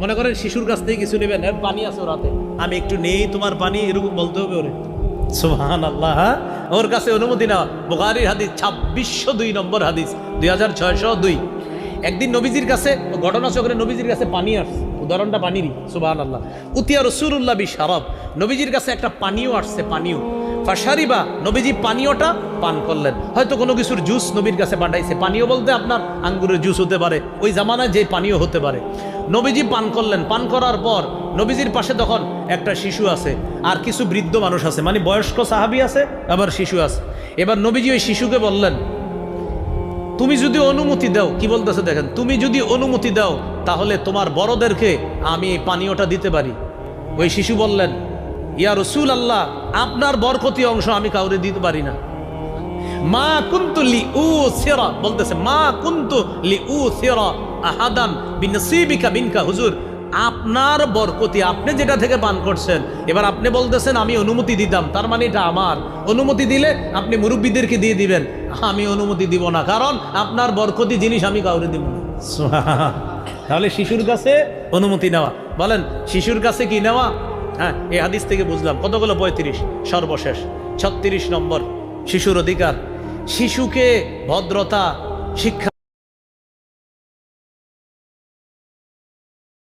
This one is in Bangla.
মনে করেন শিশুর কাছ থেকে কিছু নেবেন, পানি আছে ওর হাতে, আমি একটু নেই তোমার পানি, এরকম বলতে হবে ওরে। সুবহানাল্লাহ, ওর কাছে অনুমতি নেওয়া। বুখারীর হাদিস 2602 নম্বর হাদিস, 2602। একদিন নবীজির কাছে ঘটনা চক্রে নবীজির কাছে পানি আসছে, উদাহরণটা পানিরই। সুবহানাল্লাহ। উতিয়া রাসূলুল্লাহ বিশারাব, নবীজির কাছে একটা পানীয় আসছে, পানীয়। ফাশারিবা, নবীজি পানীয়টা পান করলেন। হয়তো কোনো কিছুর জুস নবীর কাছে পাঠাইছে, পানীয় বলতে আপনার আঙ্গুরের জুস হতে পারে, ওই জামানায় যে পানীয় হতে পারে। নবীজি পান করলেন, পান করার পর নবীজির পাশে তখন একটা শিশু আছে আর কিছু বৃদ্ধ মানুষ আছে, মানে বয়স্ক সাহাবী আছে আবার শিশু আছে। এবার নবীজি ওই শিশুকে বললেন, তুমি যদি অনুমতি দাও, কি বলতেছে দেখেন, তুমি যদি অনুমতি দাও তাহলে তোমার বড়দেরকে আমি এই পানীয়টা দিতে পারি। ওই শিশু বললেন, ইয়া রাসূলুল্লাহ, আপনার বরকতি অংশ আমি কাউরে দিতে পারি না। মা কুনতু লিউসিরা, বলতেছে মা কুনতু লিউসিরা আহাদান বিনসিবিকা মিনকা, হুজুর আপনার বরকতি, আপনি যেটা থেকে পান করছেন, এবার আপনি বলতেছেন আমি অনুমতি দিতাম, তার মানে এটা আমার। অনুমতি দিলে আপনি মুরব্বীদেরকে দিয়ে দিবেন, আমি অনুমতি দিব না, কারণ আপনার বরকতি জিনিস আমি কাউরে দিব না। তাহলে শিশুর কাছে অনুমতি নেওয়া, বলেন শিশুর কাছে কি নেওয়া? হ্যাঁ, এই হাদিস থেকে বুঝলাম কতগুলো, 35, সর্বশেষ 36 নম্বর, শিশুর অধিকার। শিশুকে ভদ্রতা শিক্ষা